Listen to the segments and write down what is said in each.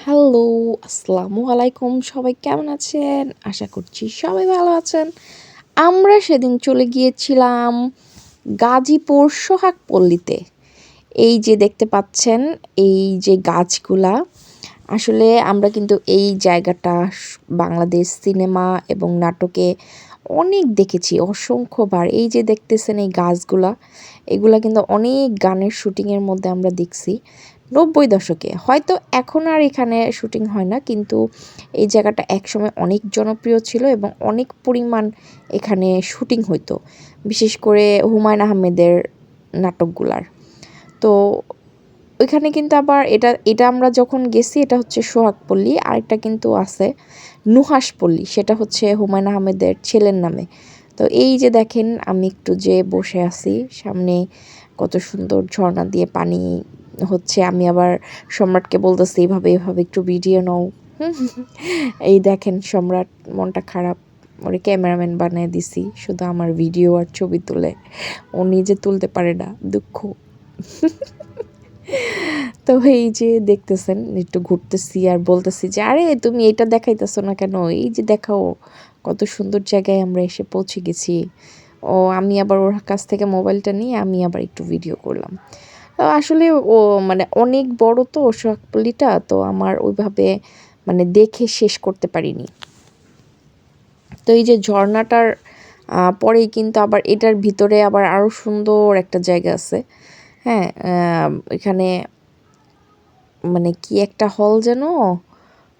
Hello, আসসালামু আলাইকুম। সবাই কেমন আছেন? আশা করছি সবাই ভালো আছেন। আমরা সেদিন চলে গিয়েছিলাম গাজীপুর সোহাগপল্লীতে। এই যে দেখতে পাচ্ছেন, এই যে গাছগুলা, আসলে আমরা কিন্তু এই জায়গাটা বাংলাদেশ সিনেমা এবং নাটকে অনেক দেখেছি, অসংখ্যবার। এই যে দেখতেছেন এই গাছগুলা, এগুলা কিন্তু অনেক গানের শুটিংয়ের মধ্যে আমরা দেখছি ৯০ দশকে। হয়তো এখন আর এখানে শুটিং হয় না, কিন্তু এই জায়গাটা একসময় অনেক জনপ্রিয় ছিল এবং অনেক পরিমাণ এখানে শুটিং হইতো, বিশেষ করে হুমায়ূন আহমেদের নাটকগুলার। তো ওইখানে কিন্তু আবার এটা এটা আমরা যখন গেছি, এটা হচ্ছে সোহাগপল্লী। আরেকটা কিন্তু আছে নুহাশপল্লী, সেটা হচ্ছে হুমায়ূন আহমেদের ছেলের নামে। তো এই যে দেখেন, আমি একটু যে বসে আছি সামনে, কত সুন্দর ঝর্ণা দিয়ে পানি হচ্ছে। আমি আবার সম্রাটকে বলতেছি এভাবে এভাবে একটু ভিডিও নাও। এই দেখেন, সম্রাট মনটা খারাপ, ওরে ক্যামেরাম্যান বানিয়ে দিছি শুধু আমার ভিডিও আর ছবি তুলে, ও নিজে তুলতে পারে না, দুঃখ। তো এই যে দেখতেছেন, একটু ঘুরতেছি আর বলতেছি যে আরে তুমি এটা দেখাইতেছো না কেন, এই যে দেখাও, কত সুন্দর জায়গায় আমরা এসে পৌঁছে গেছি। ও আমি আবার ওর কাছ থেকে মোবাইলটা নিয়ে আমি আবার একটু ভিডিও করলাম। আসলে ও মানে অনেক বড় তো সোহাগপল্লীটা, তো আমার ওইভাবে মানে দেখে শেষ করতে পারিনি। তো এই যে ঝর্ণাটার পরেই কিন্তু আবার এটার ভিতরে আবার আরও সুন্দর একটা জায়গা আছে। হ্যাঁ, এখানে মানে কি একটা হল যেন,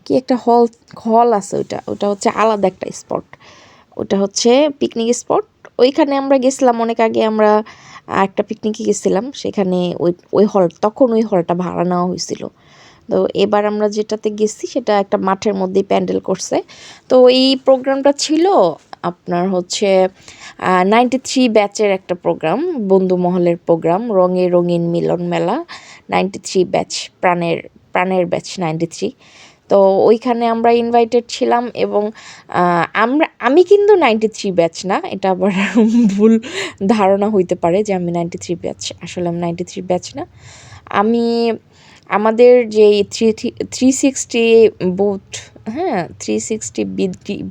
কি একটা হল হল আছে, ওইটা ওটা হচ্ছে আলাদা একটা স্পট, ওটা হচ্ছে পিকনিক স্পট। ওইখানে আমরা গেছিলাম অনেক আগে, আমরা একটা পিকনিকে গেছিলাম সেখানে। ওই ওই হল তখন ওই হলটা ভাড়া নেওয়া হয়েছিল। তো এবার আমরা যেটাতে গেছি সেটা একটা মাঠের মধ্যেই প্যান্ডেল করছে। তো এই প্রোগ্রামটা ছিল আপনার হচ্ছে 93 ব্যাচের একটা প্রোগ্রাম, বন্ধু মহলের প্রোগ্রাম, রঙে রঙিন মিলন মেলা 93 ব্যাচ, প্রাণের প্রাণের ব্যাচ 93। তো ওইখানে আমরা ইনভাইটেড ছিলাম এবং আমি কিন্তু 93 ব্যাচ না, এটা আবার ভুল ধারণা হইতে পারে যে আমি 93 ব্যাচ। আসলে আমি 93 ব্যাচ না। আমি আমাদের যে 360 বুথ, হ্যাঁ 360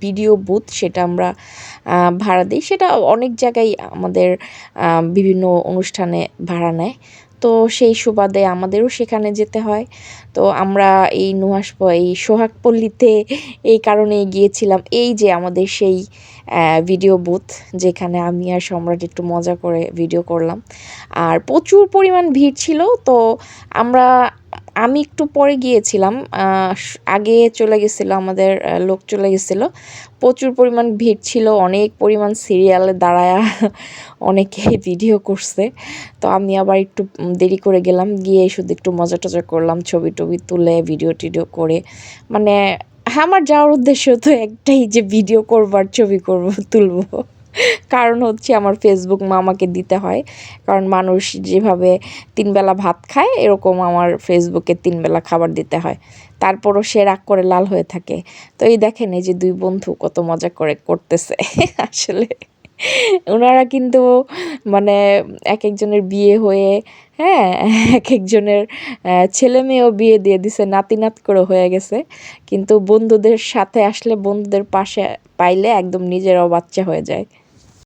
ভিডিও বুথ, সেটা আমরা ভাড়া দিই। সেটা অনেক জায়গায় আমাদের বিভিন্ন অনুষ্ঠানে ভাড়া নেয়। তো সেই সুবাদে আমাদেরও সেখানে যেতে হয়। তো আমরা এই সোহাগপল্লীতে এই কারণেই গিয়েছিলাম, এই যে আমাদের সেই ভিডিও বুথ, যেখানে আমি আর সম্রাট একটু মজা করে ভিডিও করলাম। আর প্রচুর পরিমাণ ভিড় ছিল। তো আমরা আমি একটু পরে গিয়েছিলাম, আগে চলে গেছিলো আমাদের লোক চলে গেছিলো। প্রচুর পরিমাণ ভিড় ছিল, অনেক পরিমাণ সিরিয়ালে দাঁড়ায়া অনেকে ভিডিও করছে। তো আমি আবার একটু দেরি করে গেলাম, গিয়ে শুধু একটু মজা টজা করলাম, ছবি টবি তুলে ভিডিও টিডিও করে। মানে আমার যাওয়ার উদ্দেশ্য তো একটাই, যে ভিডিও করবো আর ছবি করবো, তুলবো। কারণ হচ্ছে আমার ফেসবুক আমাকে দিতে হয়, কারণ মানুষ যেভাবে 3 বেলা ভাত খায়, এরকম আমার ফেসবুকে 3 বেলা খাবার দিতে হয়। তারপরও সে রাগ করে লাল হয়ে থাকে। তো এই দেখেন, এই যে 2 বন্ধু কত মজা করে করতেছে। আসলে ওনারা কিন্তু মানে এক একজনের বিয়ে হয়ে, হ্যাঁ, এক একজনের ছেলে মেয়েও বিয়ে দিয়ে দিছে, নাতি নাত করে হয়ে গেছে। কিন্তু বন্ধুদের সাথে আসলে, বন্ধুদের পাশে পাইলে একদম নিজেরাও বাচ্চা হয়ে যায়।